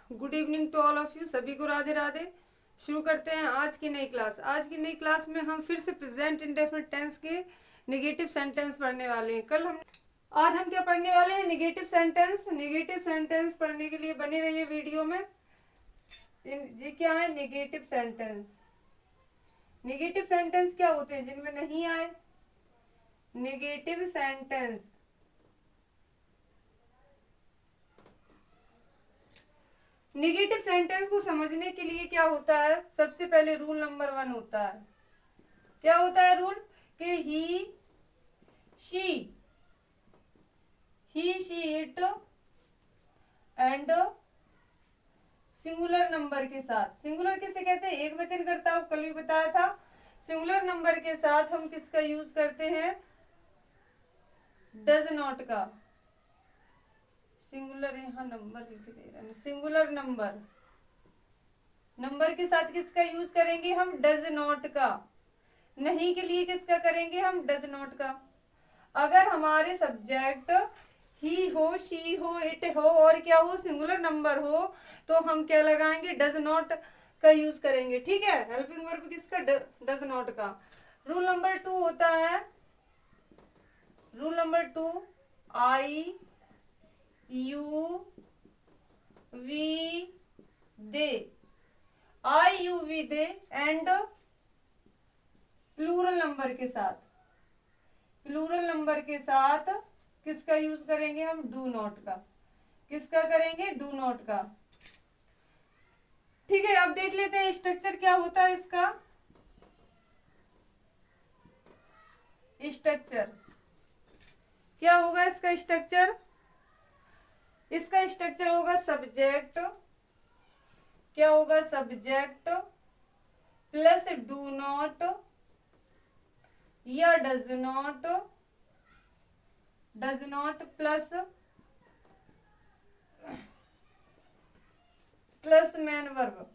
Good evening to all of you. सभी को राधे राधे। शुरू करते हैं आज की नई क्लास। आज की नई क्लास में हम फिर से प्रेजेंट इंडेफिनिट टेंस के नेगेटिव सेंटेंस पढ़ने वाले हैं। आज हम क्या पढ़ने वाले हैं? Negative sentence. नेगेटिव सेंटेंस पढ़ने के लिए बने रहिए वीडियो में। ये क्या है? Negative sentence. नेगेटिव सेंटेंस क्या होते हैं जिनमें नहीं आए? Negative sentence. नेगेटिव सेंटेंस को समझने के लिए क्या होता है? सबसे पहले रूल नंबर 1 होता है। क्या होता है रूल? कि she it and singular number के साथ। सिंगुलर किसे कहते हैं? एक वचन करता हूं, कल भी बताया था। सिंगुलर नंबर के साथ हम किसका यूज करते हैं? डज नॉट का। सिंगुलर, यहां नंबर लिख दे रहे हैं। सिंगुलर नंबर के साथ किसका यूज करेंगे हम? डज नॉट का। नहीं के लिए किसका करेंगे हम? डज नॉट का। अगर हमारे सब्जेक्ट ही हो, शी हो, इट हो और क्या हो? सिंगुलर नंबर हो, तो हम क्या लगाएंगे? डज नॉट का यूज करेंगे। ठीक है। हेल्पिंग वर्ब किसका? डज नॉट का। रूल नंबर 2 होता है, rule number 2, I you we they. I you we they and plural number के साथ। प्लूरल नंबर के साथ किसका यूज करेंगे हम? डू नॉट का। किसका करेंगे? डू नॉट का। ठीक है। अब देख लेते हैं स्ट्रक्चर क्या होता है इसका। स्ट्रक्चर क्या होगा? इसका स्ट्रक्चर, इसका स्ट्रक्चर होगा सब्जेक्ट। क्या होगा? सब्जेक्ट प्लस डू नॉट या does not plus man verb.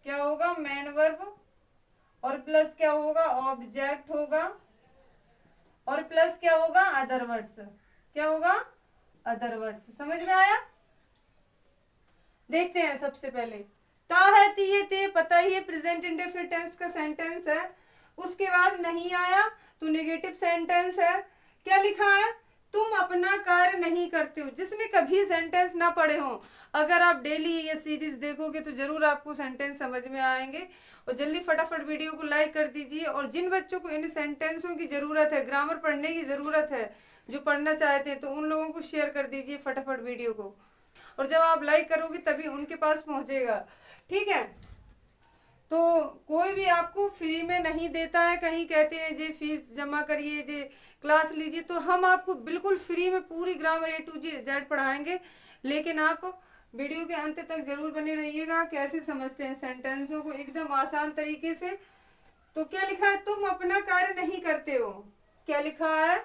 क्या होगा? Man verb. और प्लस क्या होगा? ऑब्जेक्ट होगा। और प्लस क्या होगा? Other words. क्या होगा? Other words. समझ में आया? देखते हैं। सबसे पहले ता है, ती है, ते, पता ही है, प्रेजेंट इंडेफिनिट टेंस का सेंटेंस है। उसके बाद नहीं आया तो नेगेटिव सेंटेंस है। क्या लिखा है? तुम अपना कार्य नहीं करते हो। जिसने कभी सेंटेंस ना पढ़े हो, अगर आप डेली ये सीरीज देखोगे तो जरूर आपको सेंटेंस समझ में आएंगे। और जल्दी फटाफट वीडियो को लाइक कर दीजिए। और जिन बच्चों को इन सेंटेंसों की जरूरत है, ग्रामर पढ़ने की जरूरत है, जो पढ़ना चाहते हैं, तो उन लोगों को शेयर कर दीजिए फटाफट वीडियो को। और जब आप लाइक करोगे तभी उनके पास पहुंचेगा। ठीक है। तो कोई भी आपको फ्री में नहीं देता है। कहीं कहते हैं जे फीस जमा करिए, जे क्लास लीजिए, तो हम आपको बिल्कुल फ्री में पूरी ग्रामर A to Z पढ़ाएंगे। लेकिन आप वीडियो के अंत तक जरूर बने रहिएगा। कैसे समझते हैं सेंटेंसों को एकदम आसान तरीके से। तो क्या लिखा है? तुम अपना कार्य नहीं करते हो। क्या लिखा है?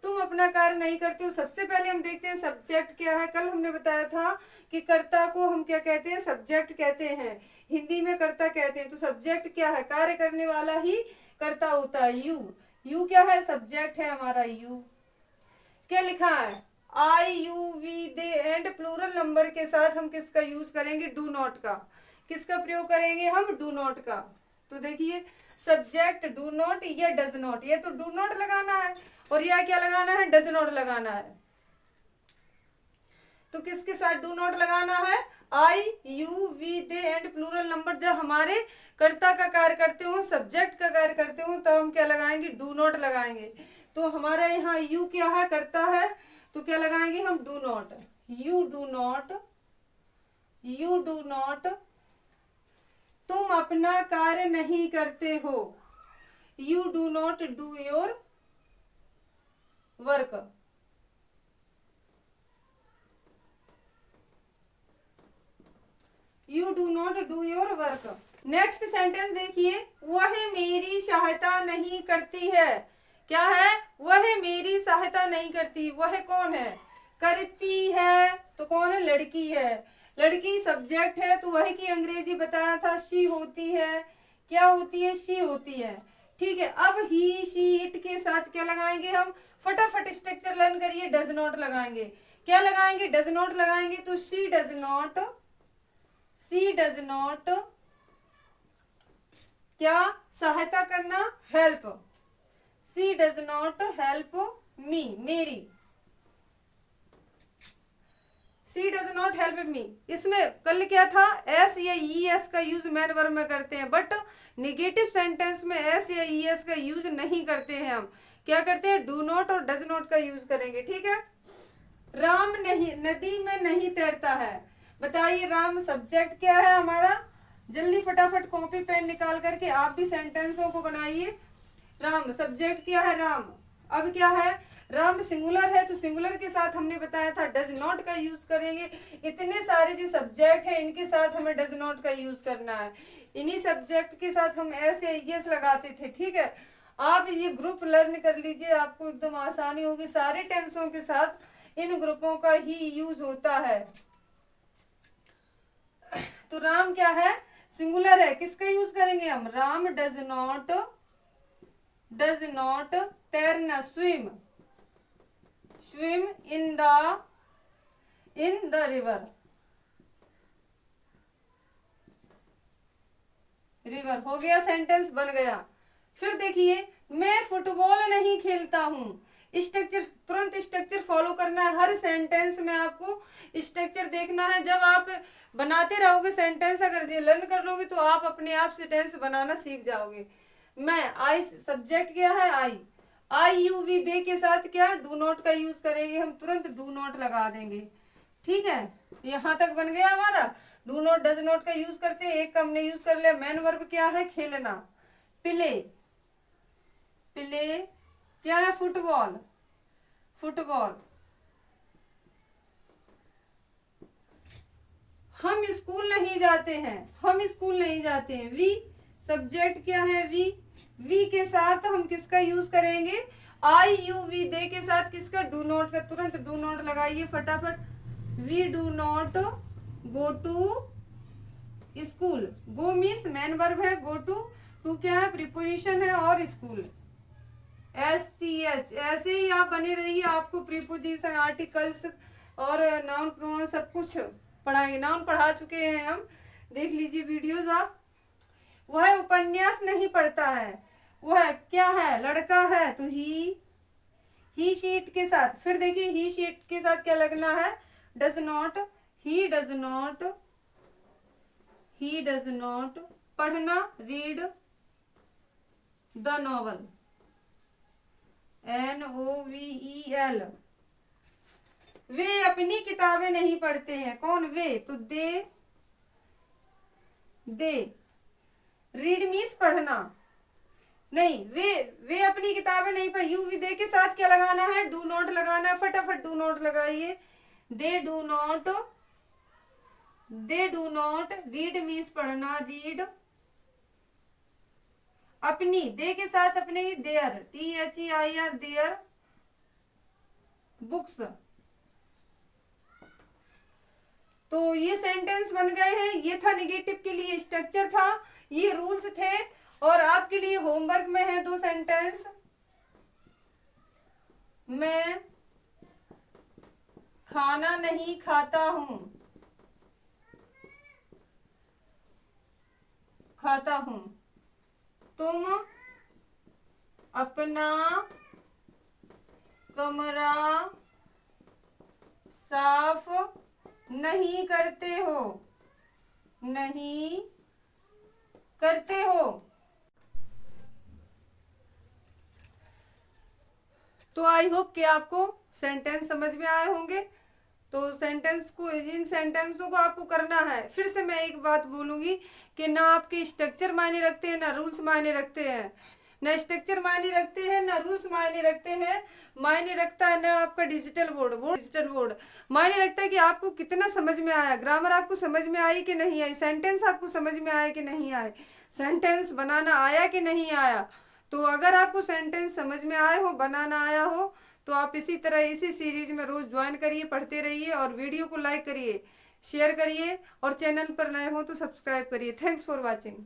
तुम अपना कार्य नहीं करते हो। सबसे पहले हम देखते हैं सब्जेक्ट क्या है। कल हमने बताया था कि कर्ता को हम क्या कहते हैं? सब्जेक्ट कहते हैं। हिंदी में कर्ता कहते हैं। तो सब्जेक्ट क्या है? कार्य करने वाला ही कर्ता होता है। यू क्या है? सब्जेक्ट है हमारा यू। क्या लिखा है? I you we they and plural number के साथ हम किसका यूज करेंगे? डू नॉट का। किसका प्रयोग करेंगे हम? डू नॉट का। तो देखिए, सब्जेक्ट डू नॉट या डज नॉट। ये तो डू नॉट लगाना है और यह क्या लगाना है? डज नॉट लगाना है। तो किसके साथ डू नॉट लगाना है? I you we they and plural number जब हमारे कर्ता का कार्य करते हो, सब्जेक्ट का कार्य करते हो, तब हम क्या लगाएंगे? डू नॉट लगाएंगे। तो हमारा यहाँ यू क्या है? करता है। तो क्या लगाएंगे हम? Do not. You do not तुम अपना कार्य नहीं करते हो। You do not do your work. You do not do your work. Next sentence देखिए, वह मेरी सहायता नहीं करती है। क्या है? वह मेरी सहायता नहीं करती। वह कौन है? करती है तो कौन है? लड़की है। लड़की सब्जेक्ट है, तो वह की अंग्रेजी बताया था शी होती है। क्या होती है? शी होती है। ठीक है। अब ही शी इट के साथ क्या लगाएंगे हम? फटाफट स्ट्रक्चर लर्न करिए। डज नॉट लगाएंगे, क्या लगाएंगे? डज नॉट लगाएंगे तो शी डज नॉट क्या सहायता करना, help. She does not help me, मेरी। She does not help me, इसमें कल क्या था? एस या ई एस का यूज मैन वर्ब में करते हैं, बट निगेटिव सेंटेंस में एस या ई एस का यूज नहीं करते हैं। हम क्या करते हैं? डू नॉट और डज नॉट का यूज करेंगे, ठीक है। राम नहीं नदी में नहीं तैरता है, बताइए राम सब्जेक्ट क्या है हमारा? जल्दी फटाफट कॉपी पेन निकाल करके आप भी सेंटेंसों को बनाइए। राम सब्जेक्ट क्या है? राम। अब क्या है? राम सिंगुलर है तो सिंगुलर के साथ हमने बताया था डज नॉट का यूज करेंगे। इतने सारे जो सब्जेक्ट है इनके साथ हमें डज नॉट का यूज करना है। इन्हीं सब्जेक्ट के साथ हम एस या एस लगाते थे, ठीक है। आप ये ग्रुप लर्न कर लीजिए, आपको एकदम आसानी होगी। सारे टेंसों के साथ इन ग्रुपों का ही यूज होता है। तो राम क्या है? सिंगुलर है, किसका यूज करेंगे हम? राम डज नॉट तैरना, स्विम इन द रिवर हो गया, सेंटेंस बन गया। फिर देखिए, मैं फुटबॉल नहीं खेलता हूँ। स्ट्रक्चर, तुरंत स्ट्रक्चर फॉलो करना है। हर सेंटेंस में आपको स्ट्रक्चर देखना है। जब आप बनाते रहोगे सेंटेंस, अगर ये लर्न कर लोगे तो आप अपने आप सेंटेंस बनाना सीख जाओगे। मैं, आई सब्जेक्ट क्या है? आई यू वी दे के साथ क्या? डू नॉट का यूज करेंगे हम, तुरंत डू नॉट लगा देंगे, ठीक है। यहां तक बन गया हमारा। डू नॉट डज नॉट का यूज करते हैं, एक का हमने यूज कर लिया। मेन वर्ब क्या है? खेलना। प्ले क्या है? फुटबॉल। हम स्कूल नहीं जाते हैं। वी सब्जेक्ट क्या है? वी के साथ हम किसका यूज करेंगे? आई यू वी दे के साथ किसका? डू नॉट का। तुरंत डू नॉट लगाइए फटाफट। We do not go to school. Go means main verb है, गो टू क्या है? प्रीपोजिशन है, और स्कूल SCH। ऐसे ही आप बने रहिए, आपको प्रीपोजिशन, आर्टिकल्स और नाउन प्रोनाउन सब कुछ पढ़ाएंगे। नाउन पढ़ा चुके हैं हम, देख लीजिए वीडियोस आप। वह उपन्यास नहीं पढ़ता है। वह क्या है? लड़का है, तो ही शीट के साथ। फिर देखिए, ही शीट के साथ क्या लगना है? Does not. He does not पढ़ना, रीड द नॉवल, NOVEL। वे अपनी किताबें नहीं पढ़ते हैं। कौन? वे, तो दे। रीड मीन्स पढ़ना। नहीं, वे अपनी किताबें नहीं पढ़। यू वी दे के साथ क्या लगाना है? डू नॉट लगाना है। फटाफट डू नॉट लगाइए। They do not read means पढ़ना, रीड। अपनी, दे के साथ अपने, देयर, THEIR, देयर बुक्स। तो ये सेंटेंस बन गए हैं। ये था निगेटिव के लिए स्ट्रक्चर था, ये रूल्स थे। और आपके लिए होमवर्क में है 2 सेंटेंस। मैं खाना नहीं खाता हूं, तुम अपना कमरा साफ नहीं करते हो। तो आई होप कि आपको सेंटेंस समझ में आए होंगे। तो इन सेंटेंसों को आपको करना है। फिर से मैं एक बात बोलूंगी कि ना आपके स्ट्रक्चर मायने रखते हैं, ना रूल्स मायने रखते हैं। ना स्ट्रक्चर मायने रखते हैं, ना रूल्स मायने रखते हैं। मायने रखता है ना आपका डिजिटल बोर्ड मायने रखता है कि आपको कितना समझ में आया, ग्रामर आपको समझ में आई कि नहीं आई, सेंटेंस आपको समझ में आया कि नहीं आए, सेंटेंस बनाना आया कि नहीं आया। तो अगर आपको सेंटेंस समझ में आए हो, बनाना आया हो, तो आप इसी तरह इसी सीरीज में रोज ज्वाइन करिए, पढ़ते रहिए। और वीडियो को लाइक करिए, शेयर करिए, और चैनल पर नए हो तो सब्सक्राइब करिए। Thanks for watching.